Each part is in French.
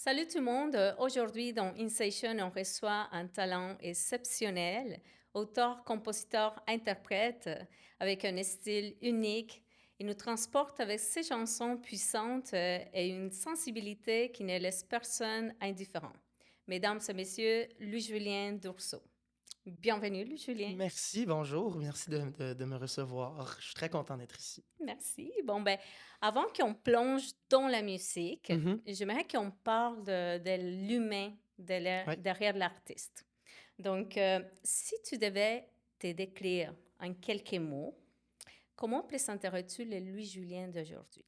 Salut tout le monde. Aujourd'hui, dans InSession, on reçoit un talent exceptionnel, auteur, compositeur, interprète, avec un style unique. Il nous transporte avec ses chansons puissantes et une sensibilité qui ne laisse personne indifférent. Mesdames et messieurs, Louis-Julien Dourceau. Bienvenue, Louis-Julien. Merci, bonjour, merci de me recevoir. Je suis très content d'être ici. Merci. Bon, ben, avant qu'on plonge dans la musique, Mhm. j'aimerais qu'on parle de l'humain Oui. derrière l'artiste. Donc, si tu devais te décrire en quelques mots, comment présenterais-tu le Louis-Julien d'aujourd'hui?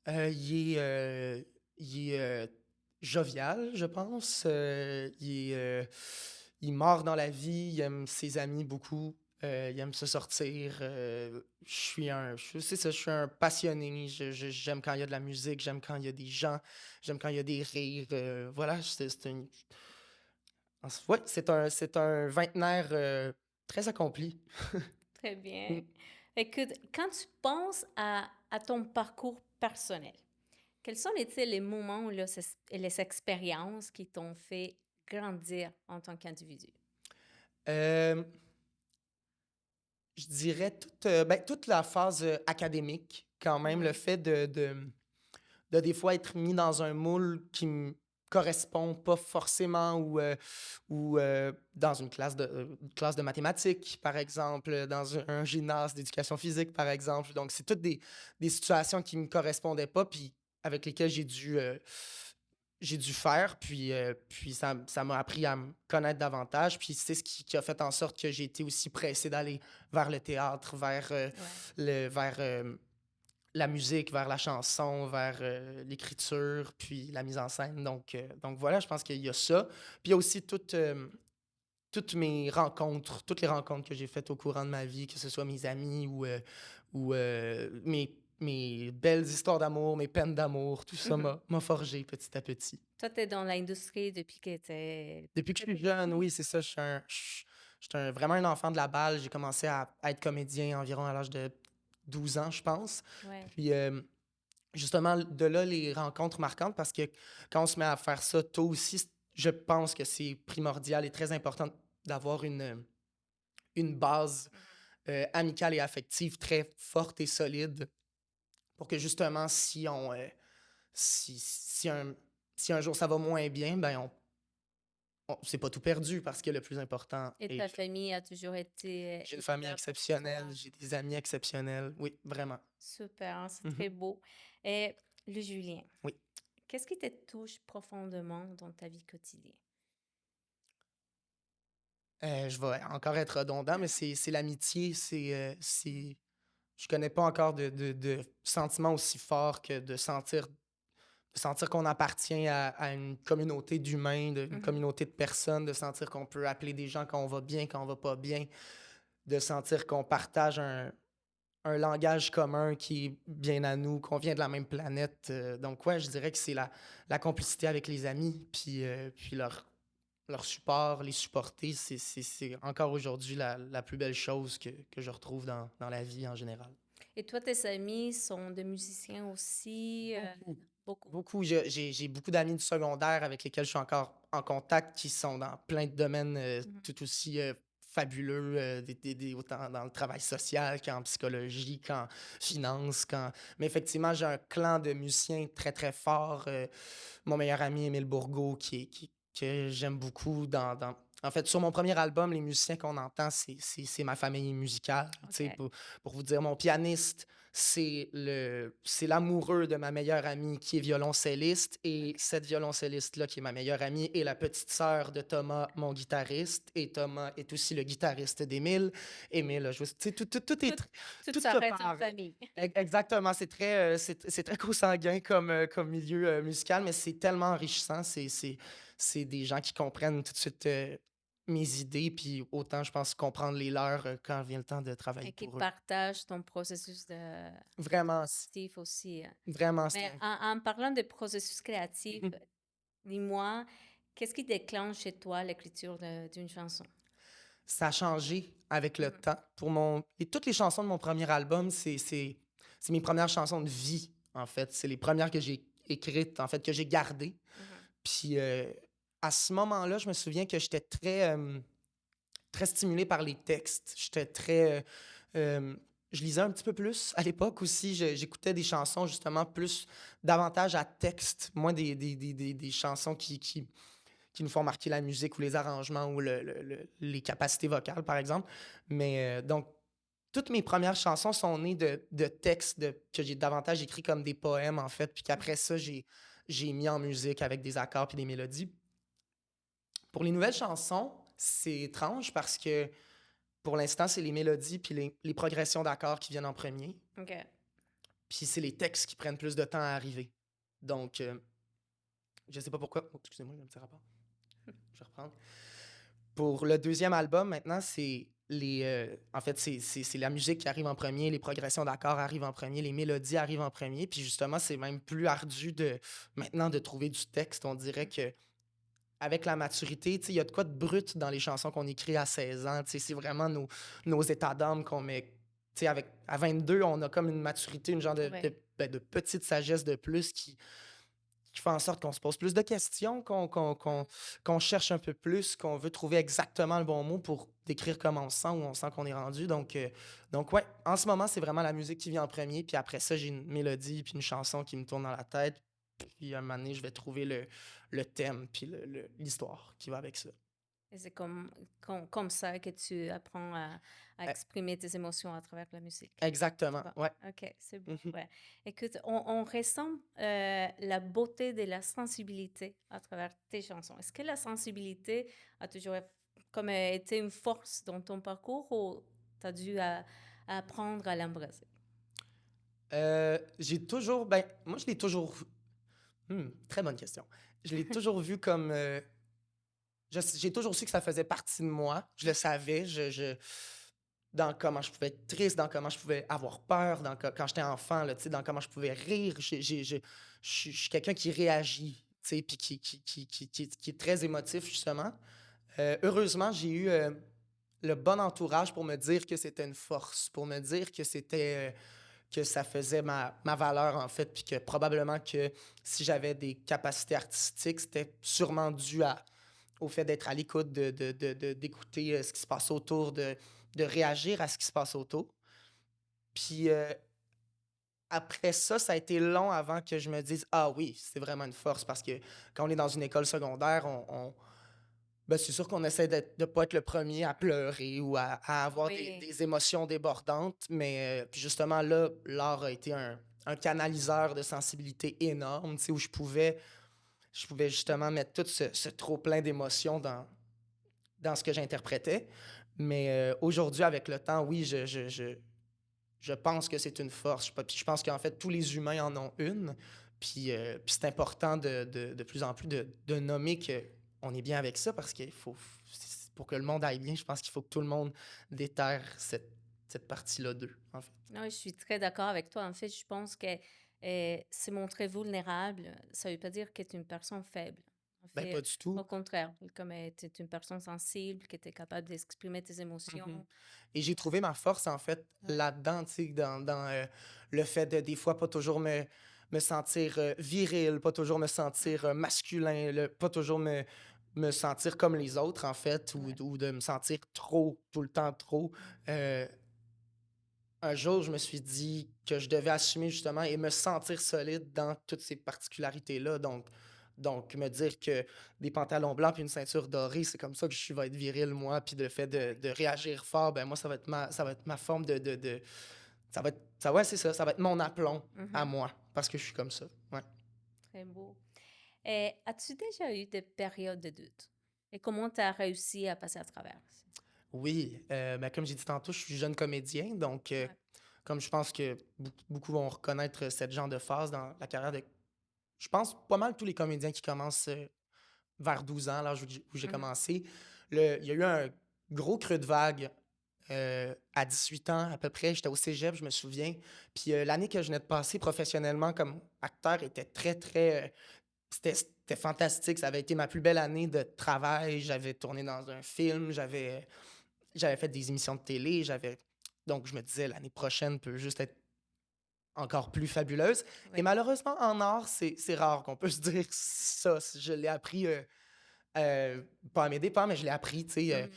Il est jovial, je pense. Il mord dans la vie, il aime ses amis beaucoup, il aime se sortir. C'est ça, je suis un passionné. J'aime quand il y a de la musique, j'aime quand il y a des gens, j'aime quand il y a des rires. Voilà, ouais, c'est un vingtenaire très accompli. Très bien. Écoute, quand tu penses à ton parcours personnel, quels sont été les moments ou les expériences qui t'ont fait grandir en tant qu'individu? Euh, Je dirais toute la phase académique, quand même, le Mhm. fait de des fois être mis dans un moule qui me correspond pas forcément ou dans une classe de mathématiques, par exemple, dans un gymnase d'éducation physique, par exemple. Donc, c'est toutes des situations qui me correspondaient pas, puis avec lesquelles j'ai dû faire, puis ça m'a appris à me connaître davantage, puis c'est ce qui a fait en sorte que j'ai été aussi pressé d'aller vers le théâtre, Ouais. vers la musique, vers la chanson, vers l'écriture, puis la mise en scène. Donc voilà, je pense qu'il y a ça. Puis il y a aussi toutes mes rencontres, toutes les rencontres que j'ai faites au courant de ma vie, que ce soit mes amis ou mes belles histoires d'amour, mes peines d'amour, tout ça Mhm. m'a forgé petit à petit. Toi, tu es dans l'industrie depuis que tu es Depuis que je très suis petit. jeune, oui, c'est ça. Vraiment un enfant de la balle. J'ai commencé à être comédien environ à l'âge de 12 ans, je pense. Ouais. Puis, justement, de là, les rencontres marquantes, parce que quand on se met à faire ça tôt aussi, je pense que c'est primordial et très important d'avoir une base amicale et affective très forte et solide pour que justement, si un jour ça va moins bien, ben c'est pas tout perdu parce que le plus important Et est ta fait. famille a toujours été J'ai une famille là pour exceptionnelle, toi. j'ai des amis exceptionnels. Oui, vraiment. Super, hein, c'est Mhm. très beau. Et le Julien, Oui. qu'est-ce qui te touche profondément dans ta vie quotidienne? Je vais encore être redondant, mais c'est l'amitié. Je connais pas encore de sentiment aussi fort que de sentir qu'on appartient à une communauté d'humains, une Mhm. communauté de personnes, de sentir qu'on peut appeler des gens quand on va bien, quand on va pas bien, de sentir qu'on partage un langage commun qui est bien à nous, qu'on vient de la même planète. Donc, ouais, je dirais que c'est la complicité avec les amis, puis leur support, les supporter, c'est encore aujourd'hui la plus belle chose que je retrouve dans la vie en général. Et toi, tes amis sont des musiciens aussi? Beaucoup. Beaucoup. Beaucoup. J'ai beaucoup d'amis du secondaire avec lesquels je suis encore en contact, qui sont dans plein de domaines Mhm. tout aussi fabuleux, autant dans le travail social qu'en psychologie, qu'en finance. Mais effectivement, j'ai un clan de musiciens très, très fort. Mon meilleur ami, Émile Bourgault, que j'aime beaucoup. En fait, sur mon premier album, les musiciens qu'on entend, c'est ma famille musicale. Tu sais, OK. pour vous dire, mon pianiste, c'est l'amoureux de ma meilleure amie qui est violoncelliste. Et OK. cette violoncelliste-là, qui est ma meilleure amie, est la petite sœur de Thomas, mon guitariste. Et Thomas est aussi le guitariste d'Émile. Émile a joué. Tu sais, Tout, tout tout se s'arrête en part. famille. Exactement, c'est très consanguin comme milieu musical, mais c'est tellement enrichissant. C'est des gens qui comprennent tout de suite mes idées, puis autant, je pense, comprendre les leurs quand vient le temps de travailler Et qui pour eux. partagent ton processus de Vraiment, créatif aussi. Hein. vraiment, Mais en parlant de processus créatif, Mhm. dis-moi, qu'est-ce qui déclenche chez toi l'écriture d'une chanson? Ça a changé avec le Mhm. temps. Et toutes les chansons de mon premier album, c'est mes premières chansons de vie, en fait. C'est les premières que j'ai écrites, en fait, que j'ai gardées. Mhm. Puis à ce moment-là, je me souviens que j'étais très stimulé par les textes. J'étais très... je lisais un petit peu plus à l'époque aussi. J'écoutais des chansons justement plus davantage à texte, moins des chansons qui nous font marquer la musique ou les arrangements ou les capacités vocales, par exemple. Mais donc, toutes mes premières chansons sont nées de textes que j'ai davantage écrits comme des poèmes, en fait, puis qu'après ça, j'ai mis en musique avec des accords puis des mélodies. Pour les nouvelles chansons, c'est étrange parce que pour l'instant, c'est les mélodies puis les progressions d'accords qui viennent en premier. OK. Puis c'est les textes qui prennent plus de temps à arriver. Donc, je sais pas pourquoi. Oh, excusez-moi, j'ai un petit rapport. Je vais reprendre. Pour le deuxième album, maintenant, c'est en fait, c'est la musique qui arrive en premier, les progressions d'accords arrivent en premier, les mélodies arrivent en premier. Puis justement, c'est même plus ardu maintenant de trouver du texte. On dirait que avec la maturité, il y a de quoi de brut dans les chansons qu'on écrit à 16 ans. C'est vraiment nos états d'âme qu'on met. À 22, on a comme une maturité, une genre Ouais. de petite sagesse de plus qui fait en sorte qu'on se pose plus de questions, qu'on cherche un peu plus, qu'on veut trouver exactement le bon mot pour décrire comment on se sent, où on sent qu'on est rendu. Donc ouais, en ce moment, c'est vraiment la musique qui vient en premier. Puis après ça, j'ai une mélodie puis une chanson qui me tourne dans la tête. Puis à un moment donné, je vais trouver le thème puis l'histoire qui va avec ça. Et c'est comme ça que tu apprends à E- exprimer tes émotions à travers la musique. Exactement, Bon, ouais. OK, c'est beau. Mhm. Ouais. Écoute, on ressent la beauté de la sensibilité à travers tes chansons. Est-ce que la sensibilité a toujours comme été une force dans ton parcours ou tu as dû apprendre à l'embrasser? J'ai toujours, ben, moi, je l'ai toujours, très bonne question. Je l'ai toujours vu comme, j'ai toujours su que ça faisait partie de moi. Je le savais. Dans comment je pouvais être triste, dans comment je pouvais avoir peur, quand j'étais enfant, là, tu sais, dans comment je pouvais rire. Je suis quelqu'un qui réagit, tu sais, puis qui est très émotif, justement. Heureusement, j'ai eu le bon entourage pour me dire que c'était une force, pour me dire que que ça faisait ma valeur, en fait, puis que probablement que si j'avais des capacités artistiques, c'était sûrement dû au fait d'être à l'écoute, d'écouter ce qui se passe autour, de réagir à ce qui se passe autour. Puis après ça, ça a été long avant que je me dise, ah oui, c'est vraiment une force, parce que quand on est dans une école secondaire, ben, c'est sûr qu'on essaie de ne pas être le premier à pleurer ou à avoir Oui. des émotions débordantes, mais puis justement là, l'art a été un canaliseur de sensibilité énorme, tu sais, où je pouvais justement mettre tout ce trop-plein d'émotions dans ce que j'interprétais. Mais aujourd'hui, avec le temps, oui, je pense que c'est une force. Puis je pense qu'en fait, tous les humains en ont une. Puis c'est important de plus en plus de nommer qu'on est bien avec ça parce qu'il faut, pour que le monde aille bien, je pense qu'il faut que tout le monde déterre cette partie-là d'eux, en fait. Non, je suis très d'accord avec toi. En fait, je pense que se montrer vulnérable, ça ne veut pas dire que tu es une personne faible. En Ben, pas fait, du tout. au contraire, comme tu es une personne sensible, que tu es capable d'exprimer tes Mhm. émotions. Et j'ai trouvé ma force, en fait, Ouais. là-dedans, tu sais, dans le fait de, des fois, pas toujours me sentir viril, pas toujours me sentir masculin, pas toujours me sentir comme les autres, en fait, Ouais. ou de me sentir trop, tout le temps trop. Euh, un jour, je me suis dit que je devais assumer, justement, et me sentir solide dans toutes ces particularités-là. Donc, me dire que des pantalons blancs puis une ceinture dorée, c'est comme ça que je vais être viril, moi, puis le fait de réagir fort, ben moi, ça va être ma forme ça va être, ouais, c'est ça va être mon aplomb à Mhm. moi, parce que je suis comme ça, ouais. Très beau. Et as-tu déjà eu des périodes de doute? Et comment tu as réussi à passer à travers? Oui, ben, comme j'ai dit tantôt, je suis jeune comédien, donc Ouais. comme je pense que beaucoup vont reconnaître cette genre de phase dans la carrière de... Je pense pas mal tous les comédiens qui commencent vers 12 ans, l'âge où j'ai Mhm. commencé. Il y a eu un gros creux de vague à 18 ans à peu près. J'étais au cégep, je me souviens. Puis l'année que je venais de passer professionnellement comme acteur était c'était fantastique. Ça avait été ma plus belle année de travail. J'avais tourné dans un film, j'avais fait des émissions de télé. Donc je me disais, l'année prochaine peut juste être encore plus fabuleuse. Et Oui. malheureusement, en art, c'est rare qu'on peut se dire ça. Je l'ai appris, pas à mes dépens, mais je l'ai appris, tu sais. Mhm.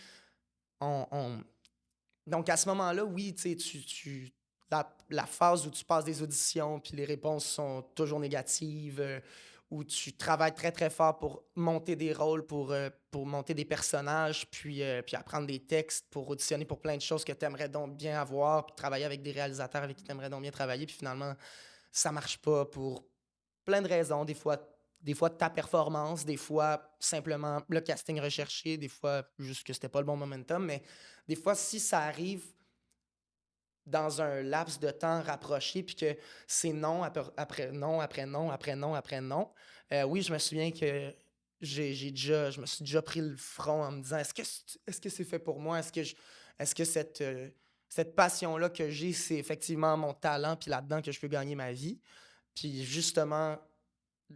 On- Donc, à ce moment-là, oui, tu sais, la phase où tu passes des auditions, puis les réponses sont toujours négatives, où tu travailles très, très fort pour monter des rôles, pour monter des personnages, puis apprendre des textes, pour auditionner pour plein de choses que tu aimerais donc bien avoir, puis travailler avec des réalisateurs avec qui tu aimerais donc bien travailler, puis finalement, ça marche pas pour plein de raisons. Des fois ta performance, des fois simplement le casting recherché, des fois juste que c'était pas le bon momentum, mais des fois, si ça arrive dans un laps de temps rapproché, puis que c'est non après non, après non, après non, après non, oui, je me souviens que je me suis déjà pris le front en me disant, est-ce que c'est fait pour moi? Est-ce que cette passion-là que j'ai, c'est effectivement mon talent, puis là-dedans que je peux gagner ma vie? Puis justement,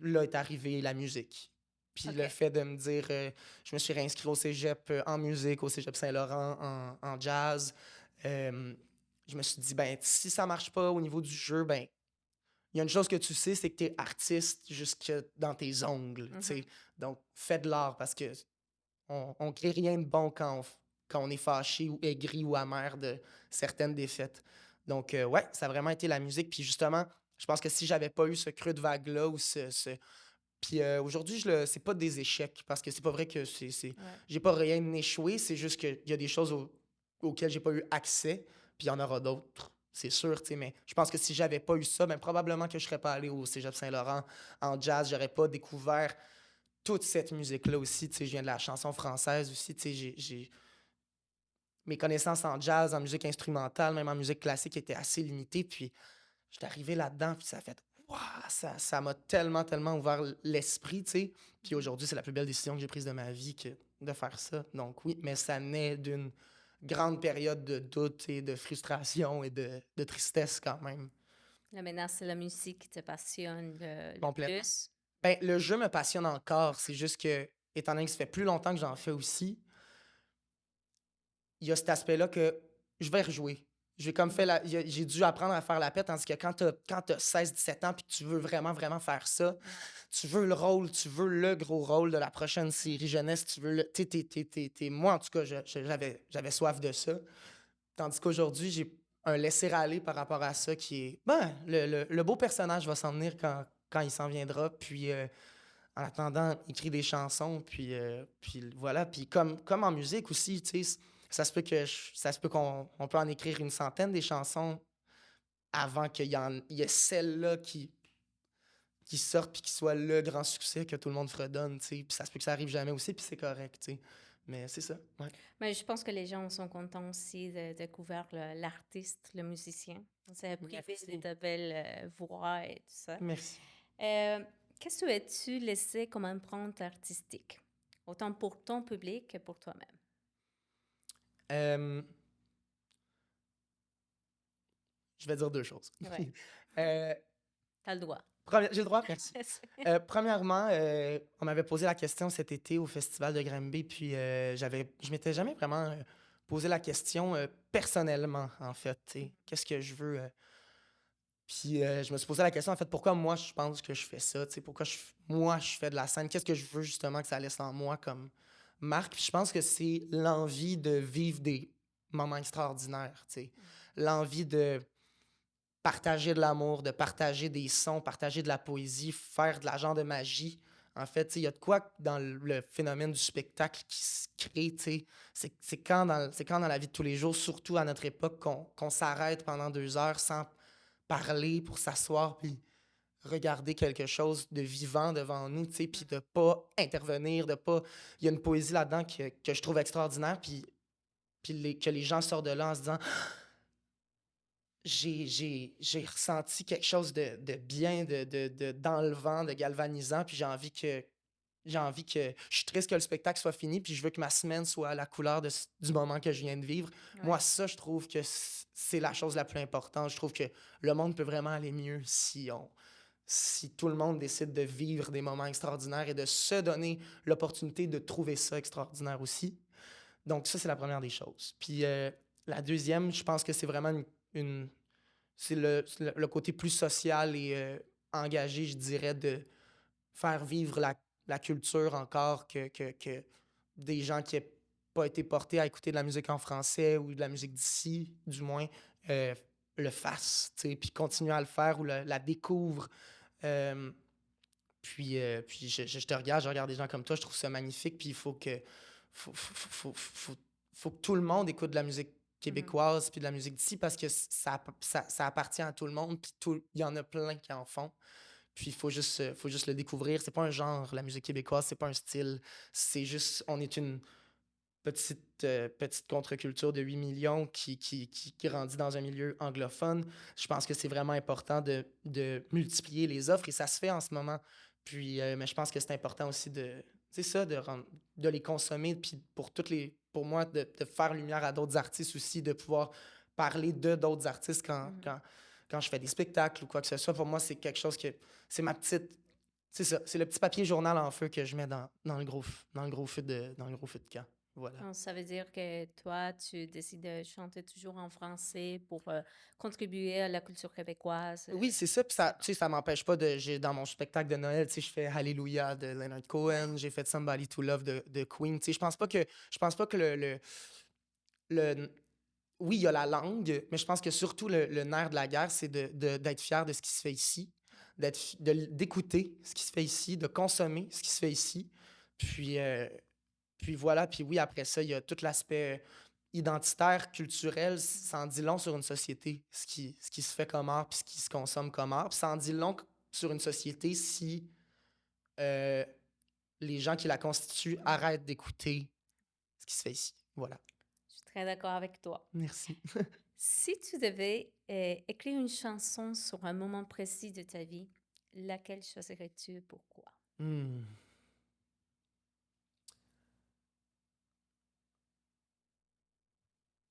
là est arrivée la musique. Puis le OK. fait de me dire, je me suis réinscrit au cégep en musique, au cégep Saint-Laurent en jazz. Euh, je me suis dit, ben, si ça marche pas au niveau du jeu, ben, il y a une chose que tu sais, c'est que tu es artiste jusque dans tes ongles, tu sais. Mhm. Donc, fais de l'art parce que on crée rien de bon quand on est fâché ou aigri ou amer de certaines défaites. Donc, ouais, ça a vraiment été la musique. Puis justement, je pense que si j'avais pas eu ce creux de vague-là ou puis aujourd'hui, c'est pas des échecs parce que c'est pas vrai que Ouais. j'ai pas rien échoué. C'est juste qu'il y a des choses auxquelles j'ai pas eu accès, puis il y en aura d'autres, c'est sûr, tu sais. Mais je pense que si j'avais pas eu ça, ben probablement que je serais pas allé au Cégep Saint-Laurent en jazz. J'aurais pas découvert toute cette musique-là aussi. Tu sais, je viens de la chanson française aussi. Tu sais, mes connaissances en jazz, en musique instrumentale, même en musique classique étaient assez limitées. Puis j'étais arrivé là-dedans, puis ça a fait waouh, ça m'a tellement, tellement ouvert l'esprit, tu sais. Puis Mhm. aujourd'hui, c'est la plus belle décision que j'ai prise de ma vie que de faire ça. Donc oui, mais ça naît d'une grande période de doute et de frustration et de tristesse quand même, Là, maintenant, c'est la musique qui te passionne le complètement. plus. Ben, le jeu me passionne encore. C'est juste que, étant donné que ça fait plus longtemps que j'en fais aussi, il y a cet aspect-là que je vais rejouer. J'ai comme fait Mhm. j'ai dû apprendre à faire la paix, tandis que quand t'as 16-17 ans puis que tu veux vraiment, vraiment faire ça, Ouais. tu veux le rôle, tu veux le gros rôle de la prochaine série jeunesse, tu veux le. Moi, en tout cas, j'avais soif de ça. Tandis qu'aujourd'hui, j'ai un laisser-aller par rapport à ça qui est. Ben, le beau personnage va s'en venir quand il s'en viendra. Puis en attendant, écrit des chansons, puis voilà. Puis comme en musique aussi, tu sais, ça se peut qu'on peut en écrire une centaine des chansons avant il y ait celle-là qui sorte puis qui soit le grand succès que tout le monde fredonne, tu sais. Puis ça se peut que ça arrive jamais aussi, puis c'est correct, tu sais. Mais c'est ça, ouais. Mais je pense que les gens sont contents aussi de découvrir l'artiste, le musicien. C'est privé de Merci. ta belle voix et tout ça. Merci. Euh, Qu'est-ce que as-tu laissé comme empreinte artistique, autant pour ton public que pour toi-même? Euh, je vais dire deux choses. Ouais, Euh, t'as le droit. J'ai le droit? Merci. Premièrement, on m'avait posé la question cet été au Festival de Granby, puis je m'étais jamais vraiment posé la question personnellement, en fait. Tu sais. Qu'est-ce que je veux? Puis je me suis posé la question, en fait, pourquoi moi je pense que je fais ça? Tu sais, pourquoi moi je fais de la scène? Qu'est-ce que je veux justement que ça laisse en moi comme marque? Puis je pense que c'est l'envie de vivre des moments extraordinaires. Tu sais. L'envie de partager de l'amour, de partager des sons, partager de la poésie, faire de la genre de magie. En fait, il y a de quoi dans le phénomène du spectacle qui se crée, tu sais. C'est quand dans la vie de tous les jours, surtout à notre époque, qu'on s'arrête pendant 2 heures sans parler pour s'asseoir puis regarder quelque chose de vivant devant nous, tu sais, puis de pas intervenir, de pas... Il y a une poésie là-dedans que je trouve extraordinaire, puis que les gens sortent de là en se disant j'ai ressenti quelque chose de bien, d'enlevant, de galvanisant, puis je suis triste que le spectacle soit fini, puis je veux que ma semaine soit à la couleur du moment que je viens de vivre. Moi, Ouais. ça, je trouve que c'est la chose la plus importante. Je trouve que le monde peut vraiment aller mieux si tout le monde décide de vivre des moments extraordinaires et de se donner l'opportunité de trouver ça extraordinaire aussi. Donc ça, c'est la première des choses. Puis la deuxième, je pense que c'est vraiment une le côté plus social et engagé, je dirais, de faire vivre la culture encore que des gens qui n'ont pas été portés à écouter de la musique en français ou de la musique d'ici, du moins, euh, le fassent, tu sais, puis continuent à le faire ou la découvrent. Euh, puis je te regarde, je regarde des gens comme toi, je trouve ça magnifique. Puis il faut que tout le monde écoute de la musique québécoise puis de la musique d'ici parce que ça appartient à tout le monde. Puis il y en a plein qui en font. Puis faut juste le découvrir. C'est pas un genre, la musique québécoise, c'est pas un style. C'est juste, on est une petite contre-culture de 8 millions qui grandit dans un milieu anglophone. Je pense que c'est vraiment important de multiplier les offres et ça se fait en ce moment. Puis, mais je pense que c'est important aussi c'est ça, de les consommer. Puis pour moi, de faire lumière à d'autres artistes aussi, de pouvoir parler de d'autres artistes quand je fais des spectacles ou quoi que ce soit. Pour moi, c'est quelque chose c'est ma petite, c'est ça, c'est le petit papier journal en feu que je mets dans le gros feu de camp. Voilà. Donc, ça veut dire que toi, tu décides de chanter toujours en français pour contribuer à la culture québécoise. Oui, c'est ça. Puis ça, tu sais, ça m'empêche pas dans mon spectacle de Noël, tu sais, je fais Hallelujah de Leonard Cohen, j'ai fait Somebody to Love de Queen. Tu sais, je pense pas que le- oui, il y a la langue, mais je pense que surtout le nerf de la guerre, c'est d'être fier de ce qui se fait ici, d'écouter ce qui se fait ici, de consommer ce qui se fait ici. Puis, puis voilà, puis oui, après ça, il y a tout l'aspect identitaire, culturel, ça en dit long sur une société, ce qui se fait comme art, puis ce qui se consomme comme art. Puis ça en dit long sur une société si euh, les gens qui la constituent arrêtent d'écouter ce qui se fait ici. Voilà. Je suis très d'accord avec toi. Merci. Si tu devais écrire une chanson sur un moment précis de ta vie, laquelle choisirais-tu et pourquoi? Hmm.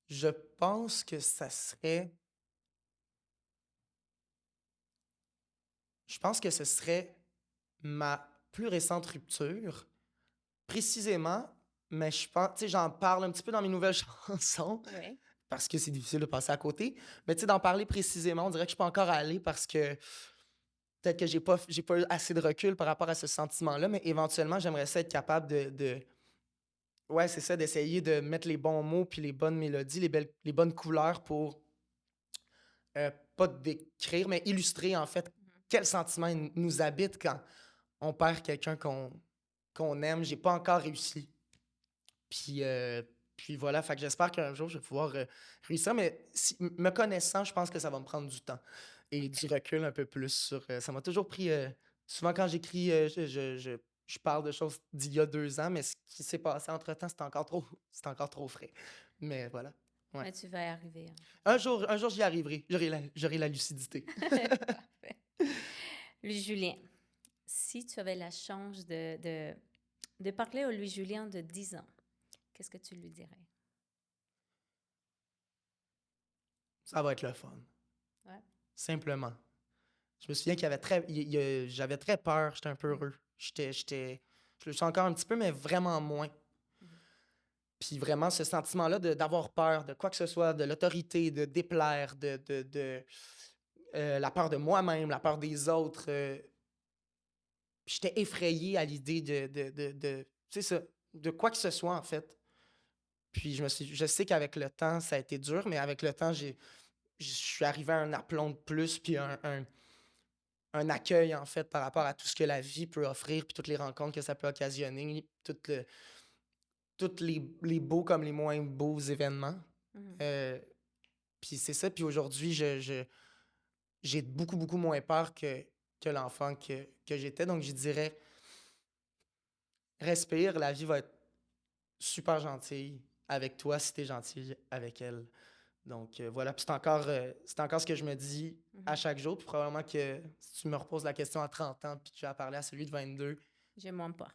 Je pense que ça serait. Je pense que ce serait ma plus récente rupture, précisément, mais je pense, tu sais, j'en parle un petit peu dans mes nouvelles chansons Oui. parce que c'est difficile de passer à côté. Mais tu sais, d'en parler précisément, on dirait que je suis pas encore allé parce que peut-être que j'ai pas eu assez de recul par rapport à ce sentiment-là, mais éventuellement, j'aimerais ça être capable ouais, c'est ça, d'essayer de mettre les bons mots puis les bonnes mélodies, les bonnes couleurs pour pas décrire, mais illustrer en fait quel sentiment il nous habite quand on perd quelqu'un qu'on aime. J'ai pas encore réussi. Puis voilà, fait que j'espère qu'un jour je vais pouvoir réussir, mais me connaissant, je pense que ça va me prendre du temps et du recul un peu plus sur. Ça m'a toujours pris. Souvent, quand j'écris, je parle de choses d'il y a 2 ans, mais ce qui s'est passé entre-temps, c'est encore trop frais. Mais voilà. Ouais. Mais tu vas y arriver. Un jour, j'y arriverai. J'aurai la lucidité. Parfait. Louis Julien, si tu avais la chance de parler au Louis Julien de 10 ans, qu'est-ce que tu lui dirais? Ça va être le fun. Ouais. Simplement. Je me souviens j'avais très peur, j'étais un peu heureux. Je le suis encore un petit peu, mais vraiment moins. Puis vraiment, ce sentiment-là d'avoir peur de quoi que ce soit, de l'autorité, de déplaire, la peur de moi-même, la peur des autres. J'étais effrayé à l'idée tu sais ça, de quoi que ce soit, en fait. Puis je sais qu'avec le temps, ça a été dur, mais avec le temps, je suis arrivé à un aplomb de plus, puis un accueil, en fait, par rapport à tout ce que la vie peut offrir, puis toutes les rencontres que ça peut occasionner, tous les beaux comme les moins beaux événements. Mhm. Euh, puis c'est ça. Puis aujourd'hui, j'ai beaucoup, beaucoup moins peur que l'enfant que j'étais. Donc, je dirais, respire, la vie va être super gentille avec toi si t'es gentil avec elle. Donc, voilà. Puis c'est encore ce que je me dis à Mhm. chaque jour. Puis probablement que si tu me reposes la question à 30 ans, puis que tu as parlé à celui de 22, Je m'en pas.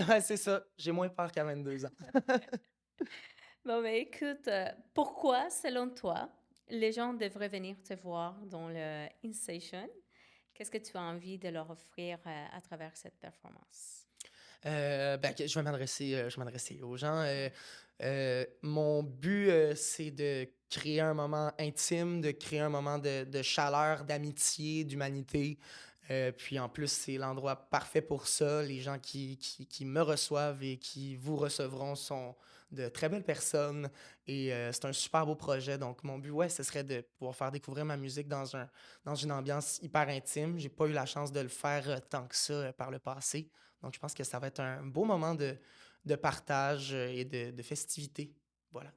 ouais, c'est ça. J'ai moins peur qu'à 22 ans. Bon, ben écoute, pourquoi, selon toi, les gens devraient venir te voir dans le InStation? Qu'est-ce que tu as envie de leur offrir à travers cette performance? Je vais m'adresser aux gens. Mon but, c'est de créer un moment intime, de créer un moment de chaleur, d'amitié, d'humanité. Puis en plus, c'est l'endroit parfait pour ça. Les gens qui me reçoivent et qui vous recevront sont de très belles personnes et c'est un super beau projet. Donc mon but, ouais, ce serait de pouvoir faire découvrir ma musique dans une ambiance hyper intime. J'ai pas eu la chance de le faire, tant que ça, par le passé. Donc je pense que ça va être un beau moment de partage, et de festivité. Voilà.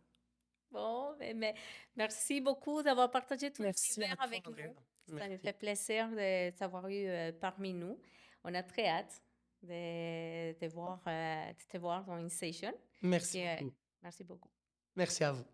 Bon, mais merci beaucoup d'avoir partagé ton Merci à univers toi, avec Andrea. nous. Ça nous Merci. fait plaisir de t'avoir eu parmi nous. On a très hâte de te voir dans une session. Merci Puis, beaucoup. merci beaucoup. Merci à vous.